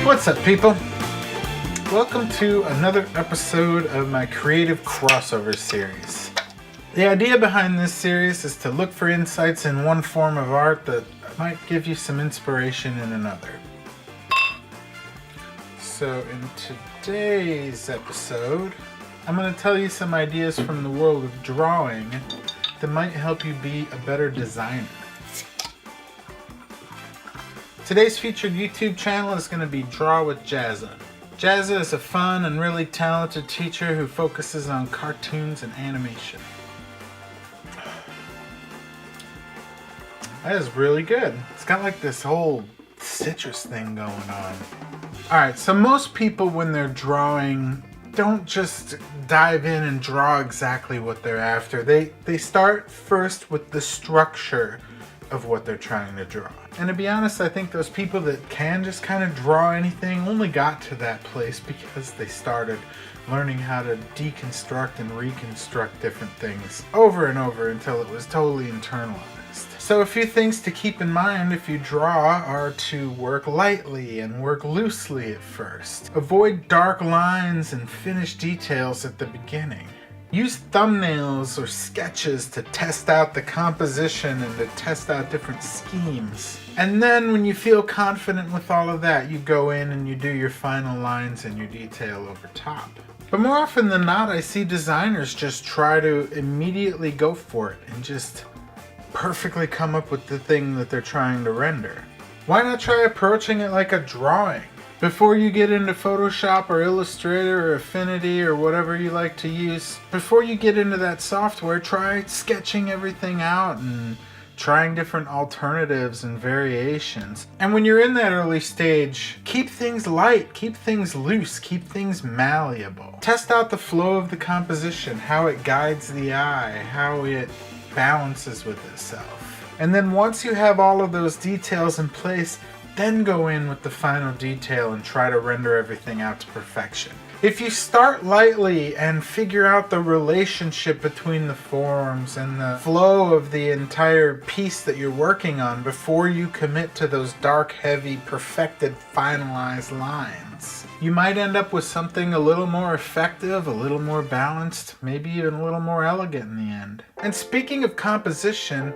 What's up, people? Welcome to another episode of my creative crossover series. The idea behind this series is to look for insights in one form of art that might give you some inspiration in another. So in today's episode, I'm going to tell you some ideas from the world of drawing that might help you be a better designer. Today's featured YouTube channel is going to be Draw with Jazza. Jazza is a fun and really talented teacher who focuses on cartoons and animation. That is really good. It's got like this whole citrus thing going on. Alright, so most people when they're drawing don't just dive in and draw exactly what they're after. They start first with the structure of what they're trying to draw. And to be honest, I think those people that can just kind of draw anything only got to that place because they started learning how to deconstruct and reconstruct different things over and over until it was totally internalized. So a few things to keep in mind if you draw are to work lightly and work loosely at first. Avoid dark lines and finish details at the beginning. Use thumbnails or sketches to test out the composition and to test out different schemes. And then when you feel confident with all of that, you go in and you do your final lines and your detail over top. But more often than not, I see designers just try to immediately go for it and just perfectly come up with the thing that they're trying to render. Why not try approaching it like a drawing? Before you get into Photoshop or Illustrator or Affinity or whatever you like to use, before you get into that software, try sketching everything out and trying different alternatives and variations. And when you're in that early stage, keep things light, keep things loose, keep things malleable. Test out the flow of the composition, how it guides the eye, how it balances with itself. And then once you have all of those details in place, then go in with the final detail and try to render everything out to perfection. If you start lightly and figure out the relationship between the forms and the flow of the entire piece that you're working on before you commit to those dark, heavy, perfected, finalized lines, you might end up with something a little more effective, a little more balanced, maybe even a little more elegant in the end. And speaking of composition,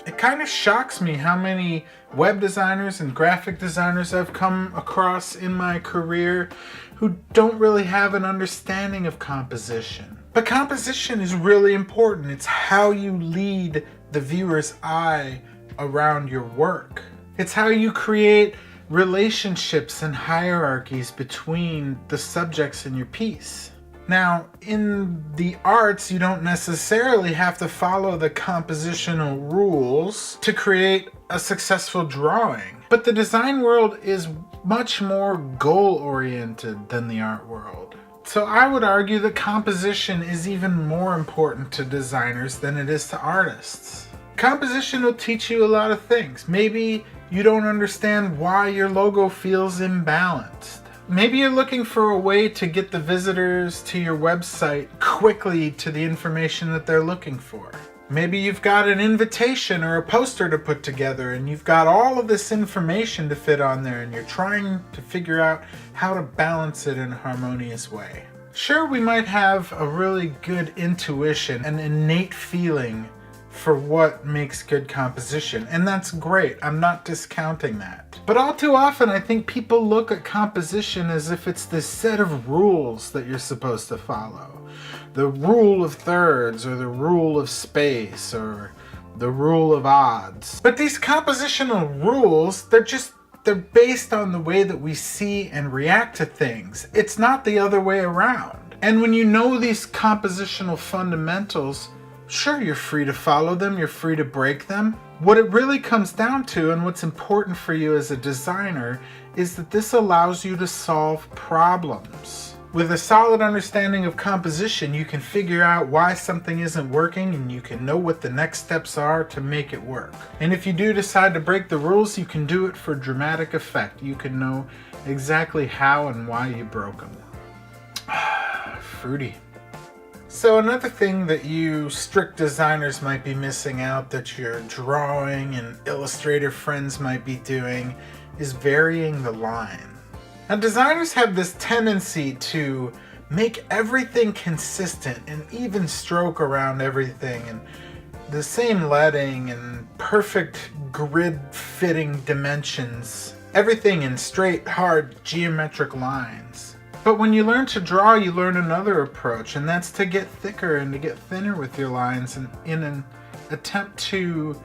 it kind of shocks me how many web designers and graphic designers I've come across in my career who don't really have an understanding of composition. But composition is really important. It's how you lead the viewer's eye around your work. It's how you create relationships and hierarchies between the subjects in your piece. Now, in the arts, you don't necessarily have to follow the compositional rules to create a successful drawing. But the design world is much more goal-oriented than the art world. So I would argue that composition is even more important to designers than it is to artists. Composition will teach you a lot of things. Maybe you don't understand why your logo feels imbalanced. Maybe you're looking for a way to get the visitors to your website quickly to the information that they're looking for. Maybe you've got an invitation or a poster to put together and you've got all of this information to fit on there and you're trying to figure out how to balance it in a harmonious way. Sure, we might have a really good intuition, an innate feeling for what makes good composition, and that's great. I'm not discounting that. But all too often I think people look at composition as if it's this set of rules that you're supposed to follow. The rule of thirds, or the rule of space, or the rule of odds. But these compositional rules, they're based on the way that we see and react to things. It's not the other way around. And when you know these compositional fundamentals, sure, you're free to follow them, you're free to break them. What it really comes down to, and what's important for you as a designer, is that this allows you to solve problems. With a solid understanding of composition, you can figure out why something isn't working and you can know what the next steps are to make it work. And if you do decide to break the rules, you can do it for dramatic effect. You can know exactly how and why you broke them. Fruity. So another thing that you strict designers might be missing out that your drawing and illustrator friends might be doing is varying the line. Now, designers have this tendency to make everything consistent, an even stroke around everything, and the same leading and perfect grid fitting dimensions. Everything in straight, hard, geometric lines. But when you learn to draw, you learn another approach, and that's to get thicker and to get thinner with your lines and in an attempt to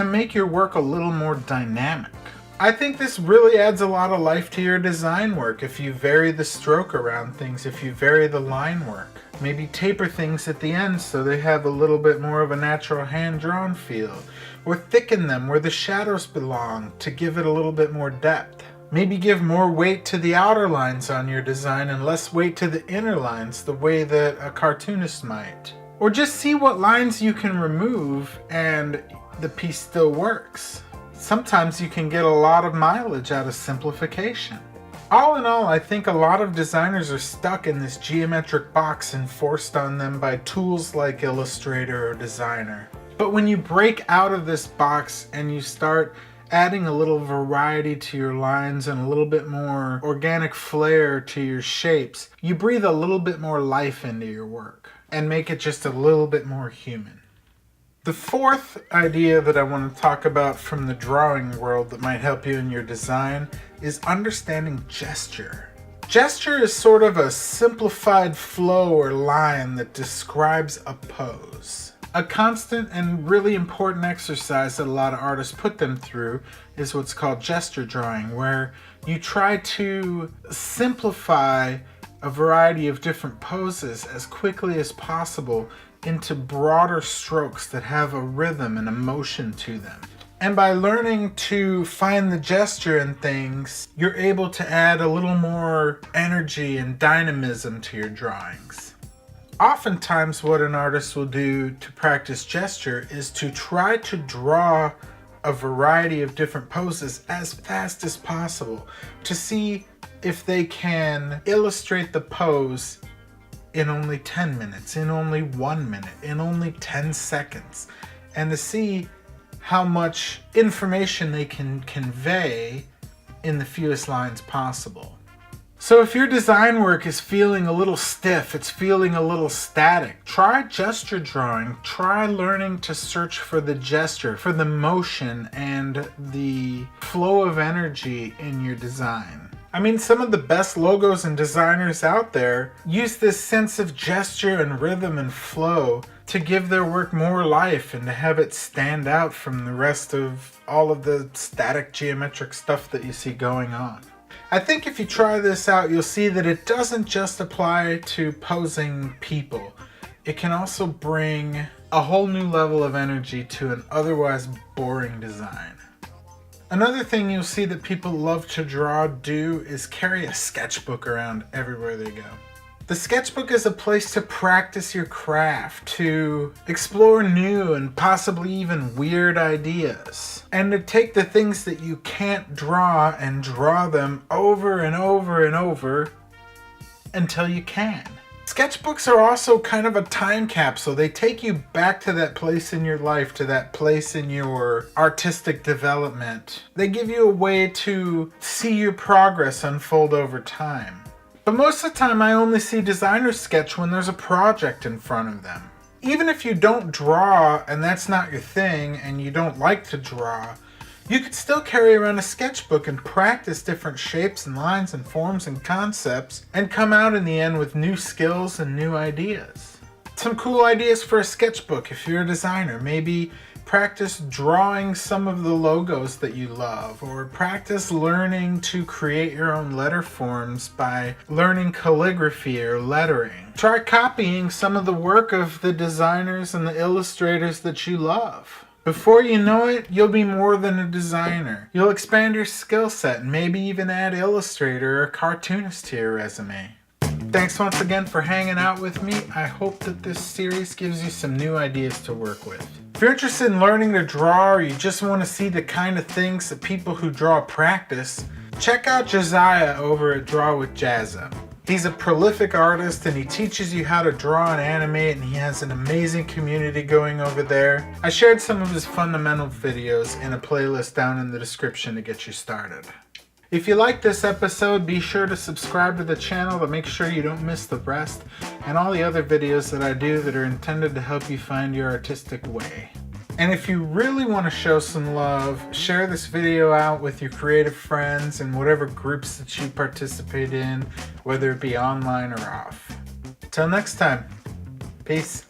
make your work a little more dynamic. I think this really adds a lot of life to your design work if you vary the stroke around things, if you vary the line work. Maybe taper things at the end so they have a little bit more of a natural hand-drawn feel. Or thicken them where the shadows belong to give it a little bit more depth. Maybe give more weight to the outer lines on your design and less weight to the inner lines the way that a cartoonist might. Or just see what lines you can remove and the piece still works. Sometimes you can get a lot of mileage out of simplification. All in all, I think a lot of designers are stuck in this geometric box enforced on them by tools like Illustrator or Designer. But when you break out of this box and you start adding a little variety to your lines and a little bit more organic flair to your shapes, you breathe a little bit more life into your work and make it just a little bit more human. The fourth idea that I want to talk about from the drawing world that might help you in your design is understanding gesture. Gesture is sort of a simplified flow or line that describes a pose. A constant and really important exercise that a lot of artists put them through is what's called gesture drawing, where you try to simplify a variety of different poses as quickly as possible into broader strokes that have a rhythm and a motion to them. And by learning to find the gesture in things, you're able to add a little more energy and dynamism to your drawings. Oftentimes what an artist will do to practice gesture is to try to draw a variety of different poses as fast as possible to see if they can illustrate the pose in only 10 minutes, in only 1 minute, in only 10 seconds, and to see how much information they can convey in the fewest lines possible. So if your design work is feeling a little stiff, it's feeling a little static, try gesture drawing. Try learning to search for the gesture, for the motion and the flow of energy in your design. I mean, some of the best logos and designers out there use this sense of gesture and rhythm and flow to give their work more life and to have it stand out from the rest of all of the static geometric stuff that you see going on. I think if you try this out, you'll see that it doesn't just apply to posing people. It can also bring a whole new level of energy to an otherwise boring design. Another thing you'll see that people love to draw do is carry a sketchbook around everywhere they go. The sketchbook is a place to practice your craft, to explore new and possibly even weird ideas, and to take the things that you can't draw and draw them over and over and over until you can. Sketchbooks are also kind of a time capsule. They take you back to that place in your life, to that place in your artistic development. They give you a way to see your progress unfold over time. But most of the time I only see designers sketch when there's a project in front of them. Even if you don't draw and that's not your thing and you don't like to draw, you could still carry around a sketchbook and practice different shapes and lines and forms and concepts and come out in the end with new skills and new ideas. Some cool ideas for a sketchbook if you're a designer. Maybe practice drawing some of the logos that you love, or practice learning to create your own letter forms by learning calligraphy or lettering. Try copying some of the work of the designers and the illustrators that you love. Before you know it, you'll be more than a designer. You'll expand your skill set and maybe even add illustrator or cartoonist to your resume. Thanks once again for hanging out with me. I hope that this series gives you some new ideas to work with. If you're interested in learning to draw, or you just want to see the kind of things that people who draw practice, check out Josiah over at Draw with Jazza. He's a prolific artist and he teaches you how to draw and animate, and he has an amazing community going over there. I shared some of his fundamental videos in a playlist down in the description to get you started. If you like this episode, be sure to subscribe to the channel to make sure you don't miss the rest and all the other videos that I do that are intended to help you find your artistic way. And if you really want to show some love, share this video out with your creative friends and whatever groups that you participate in, whether it be online or off. Till next time, peace.